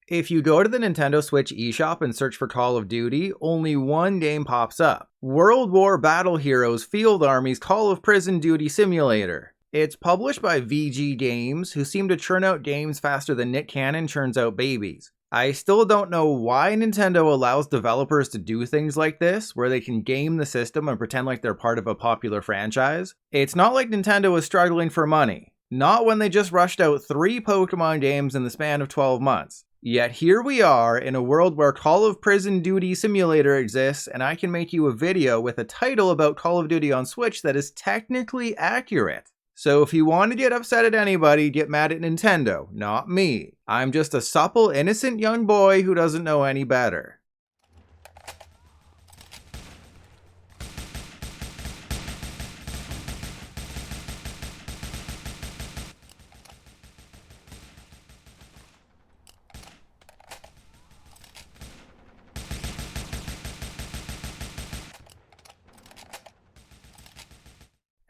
If you go to the Nintendo Switch eShop and search for Call of Duty, only one game pops up. World War Battle Heroes Field Armies Call of Prison Duty Simulator. It's published by VG Games, who seem to churn out games faster than Nick Cannon churns out babies. I still don't know why Nintendo allows developers to do things like this, where they can game the system and pretend like they're part of a popular franchise. It's not like Nintendo is struggling for money. Not when they just rushed out 3 Pokemon games in the span of 12 months. Yet here we are in a world where Call of Prison Duty Simulator exists, and I can make you a video with a title about Call of Duty on Switch that is technically accurate. So if you want to get upset at anybody, get mad at Nintendo, not me. I'm just a supple, innocent young boy who doesn't know any better.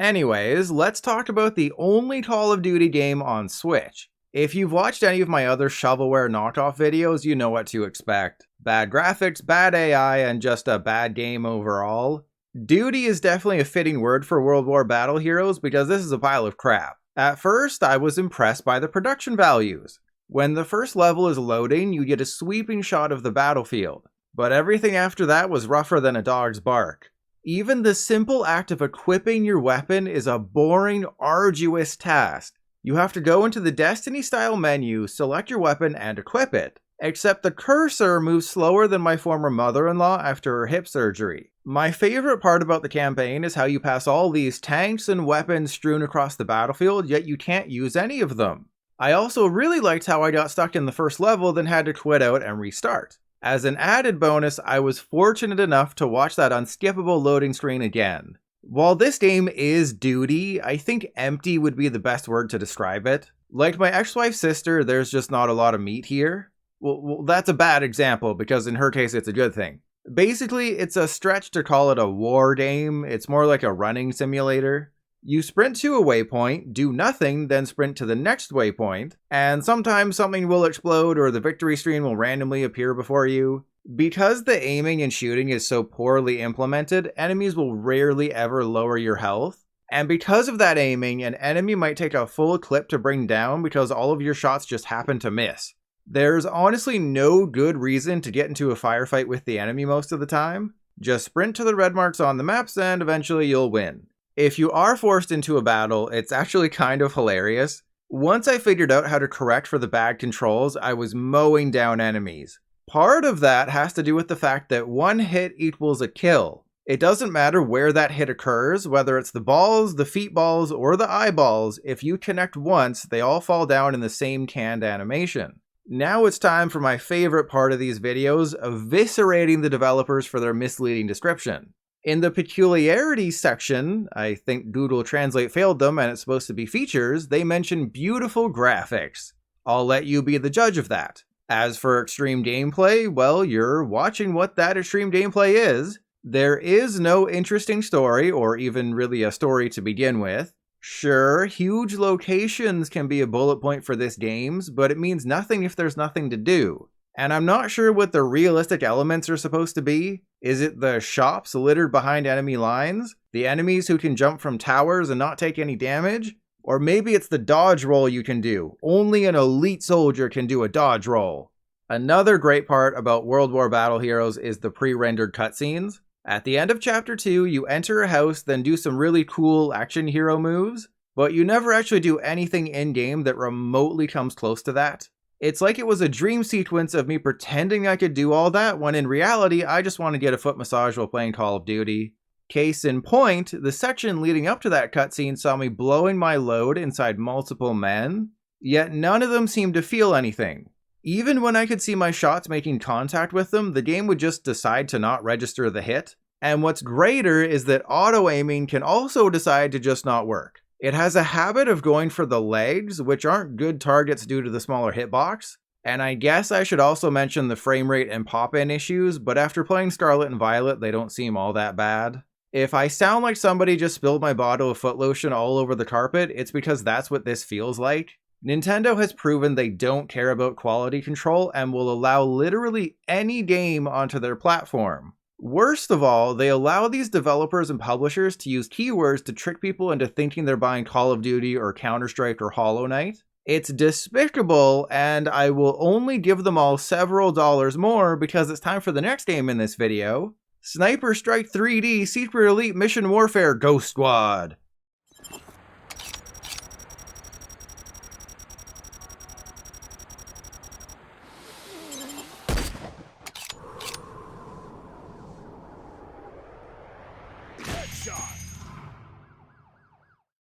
Anyways, let's talk about the only Call of Duty game on Switch. If you've watched any of my other shovelware knockoff videos, you know what to expect. Bad graphics, bad AI, and just a bad game overall. Duty is definitely a fitting word for World War Battle Heroes because this is a pile of crap. At first, I was impressed by the production values. When the first level is loading, you get a sweeping shot of the battlefield. But everything after that was rougher than a dog's bark. Even the simple act of equipping your weapon is a boring, arduous task. You have to go into the Destiny-style menu, select your weapon, and equip it. Except the cursor moves slower than my former mother-in-law after her hip surgery. My favorite part about the campaign is how you pass all these tanks and weapons strewn across the battlefield, yet you can't use any of them. I also really liked how I got stuck in the first level, then had to quit out and restart. As an added bonus, I was fortunate enough to watch that unskippable loading screen again. While this game is duty, I think empty would be the best word to describe it. Like my ex-wife's sister, there's just not a lot of meat here. Well, that's a bad example, because in her case it's a good thing. Basically, it's a stretch to call it a war game. It's more like a running simulator. You sprint to a waypoint, do nothing, then sprint to the next waypoint, and sometimes something will explode or the victory screen will randomly appear before you. Because the aiming and shooting is so poorly implemented, enemies will rarely ever lower your health. And because of that aiming, an enemy might take a full clip to bring down because all of your shots just happen to miss. There's honestly no good reason to get into a firefight with the enemy most of the time. Just sprint to the red marks on the maps and eventually you'll win. If you are forced into a battle, it's actually kind of hilarious. Once I figured out how to correct for the bad controls, I was mowing down enemies. Part of that has to do with the fact that one hit equals a kill. It doesn't matter where that hit occurs, whether it's the balls, the feet balls, or the eyeballs. If you connect once, they all fall down in the same canned animation. Now it's time for my favorite part of these videos, eviscerating the developers for their misleading description. In the peculiarities section, I think Google Translate failed them and it's supposed to be features, they mention beautiful graphics. I'll let you be the judge of that. As for extreme gameplay, well, you're watching what that extreme gameplay is. There is no interesting story, or even really a story to begin with. Sure, huge locations can be a bullet point for this game, but it means nothing if there's nothing to do. And I'm not sure what the realistic elements are supposed to be. Is it the shops littered behind enemy lines? The enemies who can jump from towers and not take any damage? Or maybe it's the dodge roll you can do. Only an elite soldier can do a dodge roll. Another great part about World War Battle Heroes is the pre-rendered cutscenes. At the end of Chapter 2, you enter a house, then do some really cool action hero moves, but you never actually do anything in-game that remotely comes close to that. It's like it was a dream sequence of me pretending I could do all that, when in reality, I just want to get a foot massage while playing Call of Duty. Case in point, the section leading up to that cutscene saw me blowing my load inside multiple men, yet none of them seemed to feel anything. Even when I could see my shots making contact with them, the game would just decide to not register the hit. And what's greater is that auto-aiming can also decide to just not work. It has a habit of going for the legs, which aren't good targets due to the smaller hitbox. And I guess I should also mention the frame rate and pop-in issues, but after playing Scarlet and Violet, they don't seem all that bad. If I sound like somebody just spilled my bottle of foot lotion all over the carpet, it's because that's what this feels like. Nintendo has proven they don't care about quality control and will allow literally any game onto their platform. Worst of all, they allow these developers and publishers to use keywords to trick people into thinking they're buying Call of Duty or Counter-Strike or Hollow Knight. It's despicable, and I will only give them all several dollars more because it's time for the next game in this video. Sniper Strike 3D Secret Elite Mission Warfare Ghost Squad.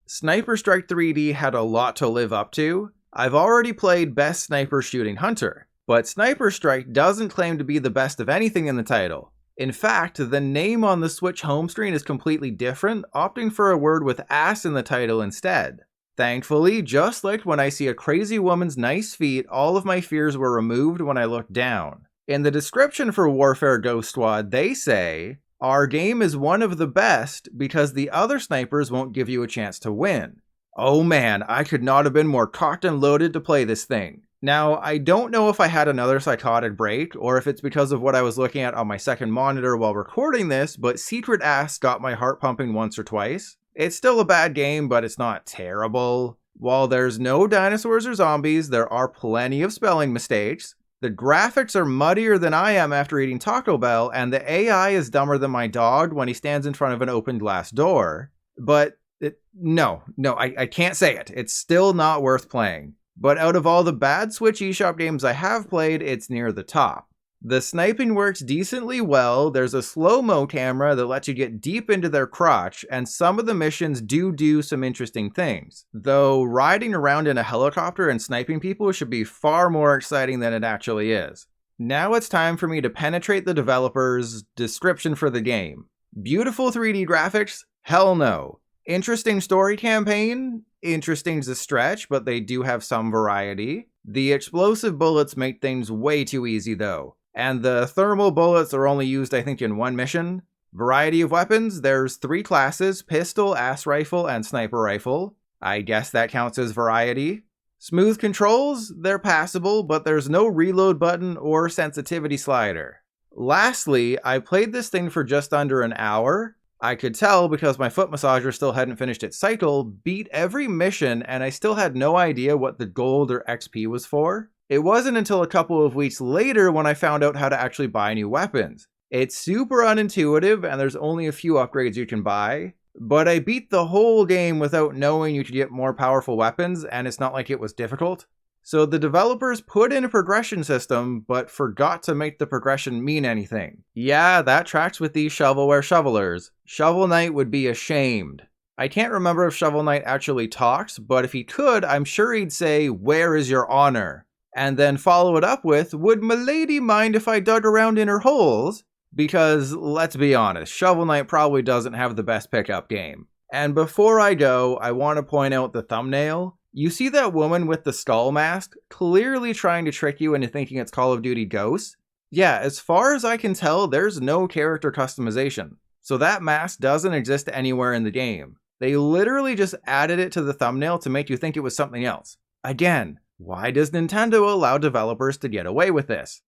Sniper Strike 3D had a lot to live up to. I've already played Best Sniper Shooting Hunter, but Sniper Strike doesn't claim to be the best of anything in the title. In fact, the name on the Switch home screen is completely different, opting for a word with ass in the title instead. Thankfully, just like when I see a crazy woman's nice feet, all of my fears were removed when I looked down. In the description for Warfare Ghost Squad, they say, "Our game is one of the best because the other snipers won't give you a chance to win." Oh man, I could not have been more cocked and loaded to play this thing. Now, I don't know if I had another psychotic break, or if it's because of what I was looking at on my second monitor while recording this, but Secret Ass got my heart pumping once or twice. It's still a bad game, but it's not terrible. While there's no dinosaurs or zombies, there are plenty of spelling mistakes. The graphics are muddier than I am after eating Taco Bell, and the AI is dumber than my dog when he stands in front of an open glass door. But, I can't say it. It's still not worth playing. But out of all the bad Switch eShop games I have played, it's near the top. The sniping works decently well, there's a slow-mo camera that lets you get deep into their crotch, and some of the missions do some interesting things. Though riding around in a helicopter and sniping people should be far more exciting than it actually is. Now it's time for me to penetrate the developer's description for the game. Beautiful 3D graphics? Hell no. Interesting story campaign? Interesting's a stretch, but they do have some variety. The explosive bullets make things way too easy though. And the thermal bullets are only used, I think, in one mission. Variety of weapons, there's 3 classes, pistol, ass rifle, and sniper rifle. I guess that counts as variety. Smooth controls, they're passable, but there's no reload button or sensitivity slider. Lastly, I played this thing for just under an hour. I could tell because my foot massager still hadn't finished its cycle, beat every mission, and I still had no idea what the gold or XP was for. It wasn't until a couple of weeks later when I found out how to actually buy new weapons. It's super unintuitive and there's only a few upgrades you can buy, but I beat the whole game without knowing you could get more powerful weapons, and it's not like it was difficult. So the developers put in a progression system, but forgot to make the progression mean anything. Yeah, that tracks with these shovelware shovelers. Shovel Knight would be ashamed. I can't remember if Shovel Knight actually talks, but if he could, I'm sure he'd say, "Where is your honor?" And then follow it up with, "Would milady mind if I dug around in her holes?" Because, let's be honest, Shovel Knight probably doesn't have the best pickup game. And before I go, I want to point out the thumbnail. You see that woman with the skull mask, clearly trying to trick you into thinking it's Call of Duty Ghosts? Yeah, as far as I can tell, there's no character customization. So that mask doesn't exist anywhere in the game. They literally just added it to the thumbnail to make you think it was something else. Again, why does Nintendo allow developers to get away with this?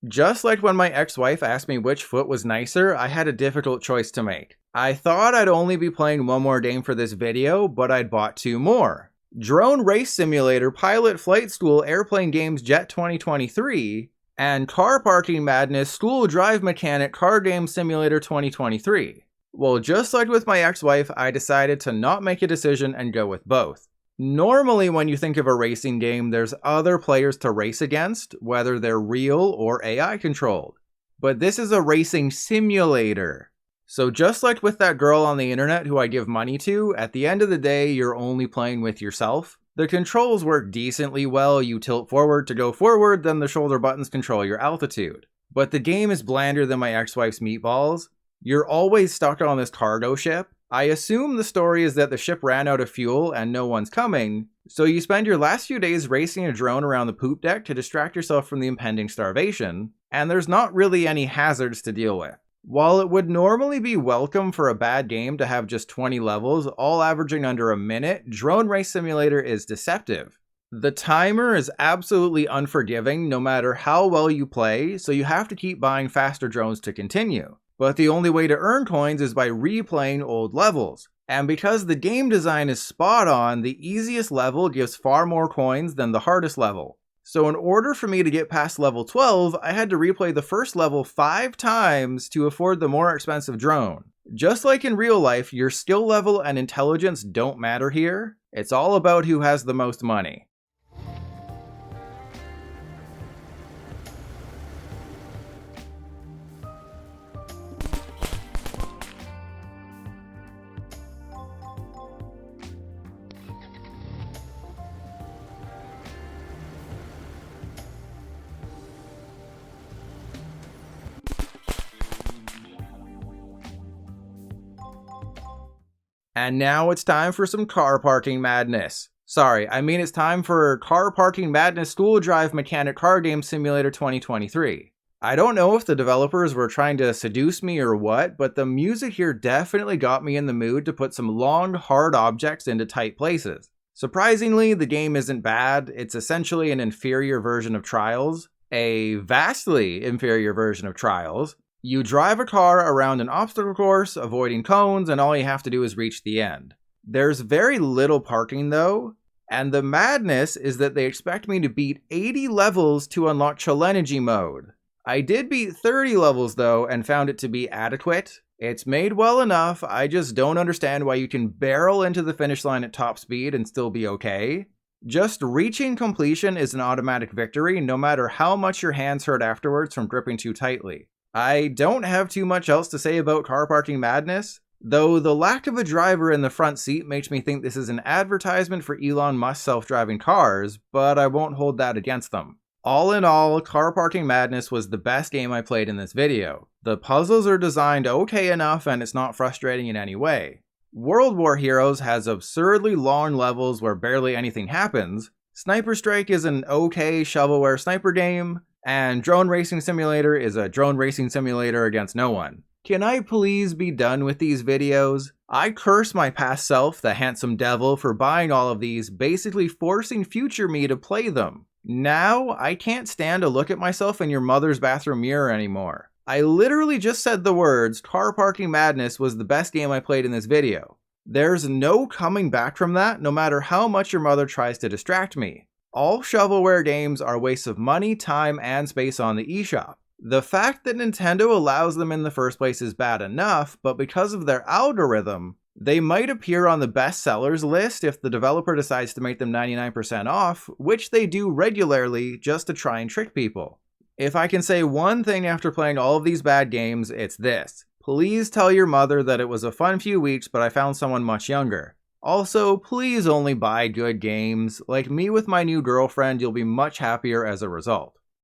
Just like when my ex-wife asked me which foot was nicer, I had a difficult choice to make. I thought I'd only be playing one more game for this video, but I'd bought 2 more. Drone Race Simulator Pilot Flight School Airplane Games Jet 2023, and Car Parking Madness School Drive Mechanic Car Game Simulator 2023. Well, just like with my ex-wife, I decided to not make a decision and go with both. Normally when you think of a racing game, there's other players to race against, whether they're real or AI controlled. But this is a racing simulator. So just like with that girl on the internet who I give money to, at the end of the day, you're only playing with yourself. The controls work decently well. You tilt forward to go forward, then the shoulder buttons control your altitude. But the game is blander than my ex-wife's meatballs. You're always stuck on this cargo ship. I assume the story is that the ship ran out of fuel and no one's coming, so you spend your last few days racing a drone around the poop deck to distract yourself from the impending starvation, and there's not really any hazards to deal with. While it would normally be welcome for a bad game to have just 20 levels, all averaging under a minute, Drone Race Simulator is deceptive. The timer is absolutely unforgiving no matter how well you play, so you have to keep buying faster drones to continue. But the only way to earn coins is by replaying old levels. And because the game design is spot on, the easiest level gives far more coins than the hardest level. So in order for me to get past level 12, I had to replay the first level 5 times to afford the more expensive drone. Just like in real life, your skill level and intelligence don't matter here. It's all about who has the most money. And now it's time for some car parking madness. Sorry, I mean it's time for Car Parking Madness School Drive Mechanic Car Game Simulator 2023. I don't know if the developers were trying to seduce me or what, but the music here definitely got me in the mood to put some long, hard objects into tight places. Surprisingly, the game isn't bad. It's essentially an inferior version of Trials. A vastly inferior version of Trials. You drive a car around an obstacle course, avoiding cones, and all you have to do is reach the end. There's very little parking though, and the madness is that they expect me to beat 80 levels to unlock Chalenergy mode. I did beat 30 levels though, and found it to be adequate. It's made well enough, I just don't understand why you can barrel into the finish line at top speed and still be okay. Just reaching completion is an automatic victory, no matter how much your hands hurt afterwards from gripping too tightly. I don't have too much else to say about Car Parking Madness, though the lack of a driver in the front seat makes me think this is an advertisement for Elon Musk's self-driving cars, but I won't hold that against them. All in all, Car Parking Madness was the best game I played in this video. The puzzles are designed okay enough and it's not frustrating in any way. World War Heroes has absurdly long levels where barely anything happens, Sniper Strike is an okay shovelware sniper game, and Drone Racing Simulator is a drone racing simulator against no one. Can I please be done with these videos? I curse my past self, the handsome devil, for buying all of these, basically forcing future me to play them. Now, I can't stand to look at myself in your mother's bathroom mirror anymore. I literally just said the words, Car Parking Madness was the best game I played in this video. There's no coming back from that, no matter how much your mother tries to distract me. All shovelware games are wastes of money, time, and space on the eShop. The fact that Nintendo allows them in the first place is bad enough, but because of their algorithm, they might appear on the best sellers list if the developer decides to make them 99% off, which they do regularly just to try and trick people. If I can say one thing after playing all of these bad games, it's this. Please tell your mother that it was a fun few weeks, but I found someone much younger. Also, please only buy good games. Like me with my new girlfriend, you'll be much happier as a result.